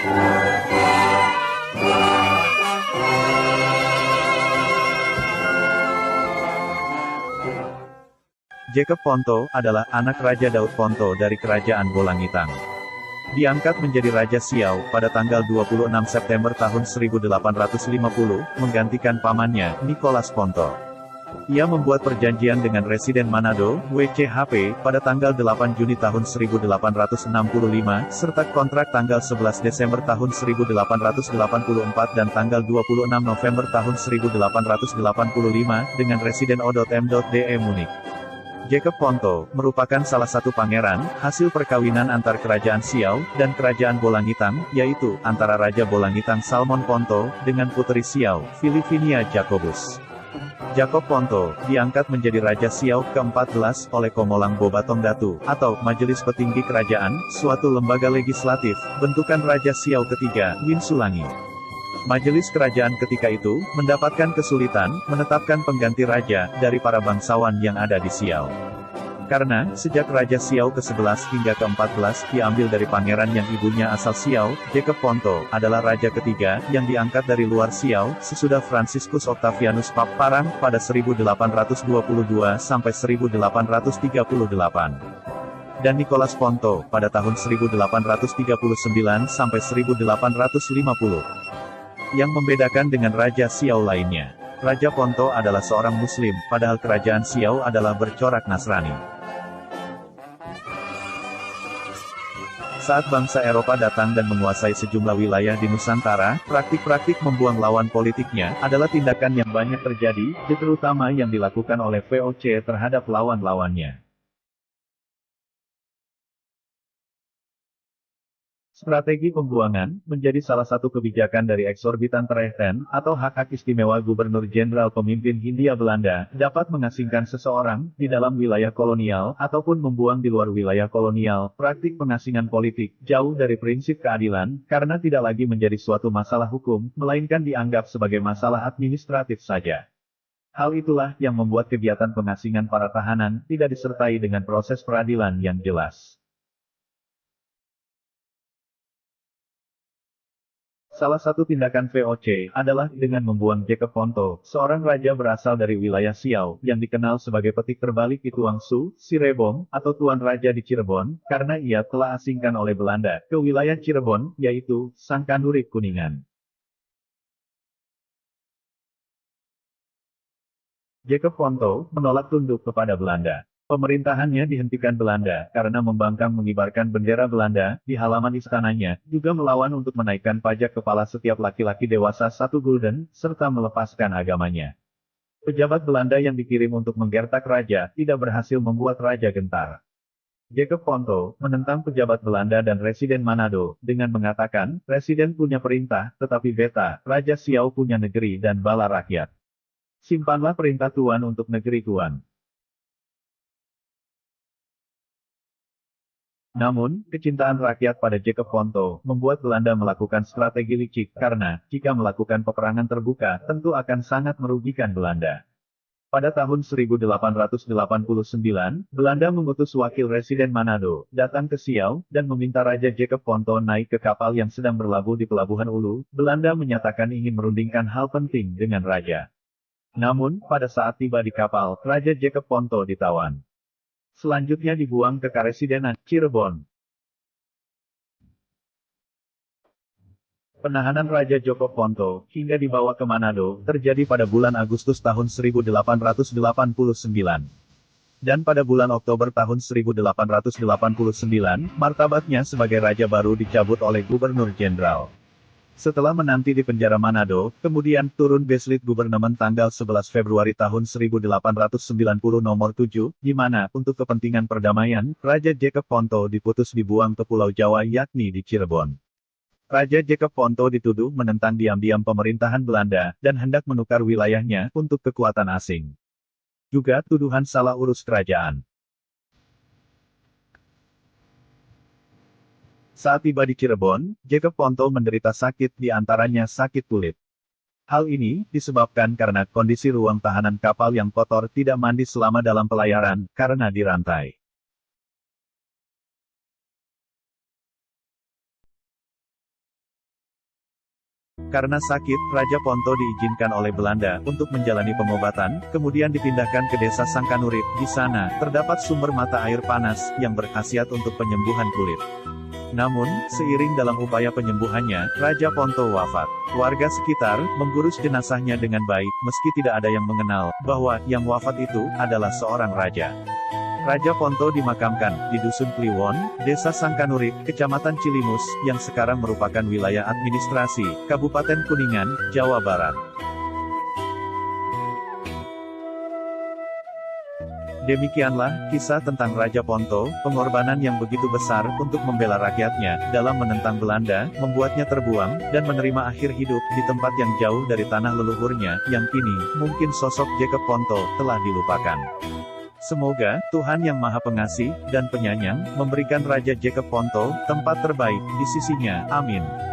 Jacob Ponto adalah anak Raja Daud Ponto dari Kerajaan Bolangitang. Diangkat menjadi Raja Siau pada tanggal 26 September tahun 1850, menggantikan pamannya, Nicholas Ponto. Ia membuat perjanjian dengan Residen Manado, WCHP, pada tanggal 8 Juni tahun 1865, serta kontrak tanggal 11 Desember tahun 1884 dan tanggal 26 November tahun 1885, dengan Residen O.M.De Munich. Jacob Ponto merupakan salah satu pangeran, hasil perkawinan antar Kerajaan Siau dan Kerajaan Bolangitang, yaitu antara Raja Bolangitang Salmon Ponto dengan Puteri Siau, Filipinia Jacobus. Jacob Ponto diangkat menjadi Raja Siau ke-14 oleh Komolang Bobatong Datu, atau Majelis Petinggi Kerajaan, suatu lembaga legislatif, bentukan Raja Siau ketiga, Win Sulangi. Majelis kerajaan ketika itu, mendapatkan kesulitan, menetapkan pengganti raja, dari para bangsawan yang ada di Siau. Karena, sejak Raja Siau ke-11 hingga ke-14, diambil dari pangeran yang ibunya asal Siau, Jacob Ponto, adalah raja ketiga, yang diangkat dari luar Siau, sesudah Franciscus Octavianus Parang, pada 1822 sampai 1838. Dan Nicholas Ponto, pada tahun 1839 sampai 1850. Yang membedakan dengan Raja Siau lainnya. Raja Ponto adalah seorang Muslim, padahal Kerajaan Siau adalah bercorak Nasrani. Saat bangsa Eropa datang dan menguasai sejumlah wilayah di Nusantara, praktik-praktik membuang lawan politiknya, adalah tindakan yang banyak terjadi, terutama yang dilakukan oleh VOC terhadap lawan-lawannya. Strategi pembuangan, menjadi salah satu kebijakan dari eksorbitan rechten, atau hak-hak istimewa Gubernur Jenderal pemimpin Hindia Belanda, dapat mengasingkan seseorang, di dalam wilayah kolonial, ataupun membuang di luar wilayah kolonial. Praktik pengasingan politik, jauh dari prinsip keadilan, karena tidak lagi menjadi suatu masalah hukum, melainkan dianggap sebagai masalah administratif saja. Hal itulah yang membuat kegiatan pengasingan para tahanan, tidak disertai dengan proses peradilan yang jelas. Salah satu tindakan VOC adalah dengan membuang Jacob Ponto, seorang raja berasal dari wilayah Siau, yang dikenal sebagai petik terbalik di Tuangsu, Cirebon, atau Tuan Raja di Cirebon, karena ia telah asingkan oleh Belanda, ke wilayah Cirebon, yaitu, Sangkanurip Kuningan. Jacob Ponto menolak tunduk kepada Belanda. Pemerintahannya dihentikan Belanda, karena membangkang mengibarkan bendera Belanda, di halaman istananya, juga melawan untuk menaikkan pajak kepala setiap laki-laki dewasa 1 gulden, serta melepaskan agamanya. Pejabat Belanda yang dikirim untuk menggertak raja, tidak berhasil membuat raja gentar. Jacob Ponto menentang pejabat Belanda dan Residen Manado, dengan mengatakan, Residen punya perintah, tetapi beta, Raja Siau punya negeri dan bala rakyat. Simpanlah perintah Tuan untuk negeri Tuan. Namun, kecintaan rakyat pada Jacob Ponto, membuat Belanda melakukan strategi licik, karena, jika melakukan peperangan terbuka, tentu akan sangat merugikan Belanda. Pada tahun 1889, Belanda mengutus wakil Residen Manado, datang ke Siau, dan meminta Raja Jacob Ponto naik ke kapal yang sedang berlabuh di Pelabuhan Ulu. Belanda menyatakan ingin merundingkan hal penting dengan Raja. Namun, pada saat tiba di kapal, Raja Jacob Ponto ditawan. Selanjutnya dibuang ke Karesidenan, Cirebon. Penahanan Raja Jacob Ponto, hingga dibawa ke Manado, terjadi pada bulan Agustus tahun 1889. Dan pada bulan Oktober tahun 1889, martabatnya sebagai Raja baru dicabut oleh Gubernur Jenderal. Setelah menanti di penjara Manado, kemudian turun Beslit Gubernemen tanggal 11 Februari tahun 1890 nomor 7, di mana, untuk kepentingan perdamaian, Raja Jacob Ponto diputus dibuang ke Pulau Jawa yakni di Cirebon. Raja Jacob Ponto dituduh menentang diam-diam pemerintahan Belanda, dan hendak menukar wilayahnya, untuk kekuatan asing. Juga tuduhan salah urus kerajaan. Saat tiba di Cirebon, Jacob Ponto menderita sakit, di antaranya sakit kulit. Hal ini disebabkan karena kondisi ruang tahanan kapal yang kotor, tidak mandi selama dalam pelayaran, karena dirantai. Karena sakit, Raja Ponto diizinkan oleh Belanda untuk menjalani pengobatan, kemudian dipindahkan ke desa Sangkanurip. Di sana, terdapat sumber mata air panas, yang berkhasiat untuk penyembuhan kulit. Namun, seiring dalam upaya penyembuhannya, Raja Ponto wafat. Warga sekitar, menggurus jenazahnya dengan baik, meski tidak ada yang mengenal, bahwa, yang wafat itu, adalah seorang raja. Raja Ponto dimakamkan, di Dusun Kliwon, Desa Sangkanurip, Kecamatan Cilimus, yang sekarang merupakan wilayah administrasi, Kabupaten Kuningan, Jawa Barat. Demikianlah, kisah tentang Raja Ponto, pengorbanan yang begitu besar untuk membela rakyatnya, dalam menentang Belanda, membuatnya terbuang, dan menerima akhir hidup, di tempat yang jauh dari tanah leluhurnya, yang kini, mungkin sosok Jacob Ponto, telah dilupakan. Semoga, Tuhan yang Maha Pengasih, dan Penyayang, memberikan Raja Jacob Ponto, tempat terbaik, di sisinya, amin.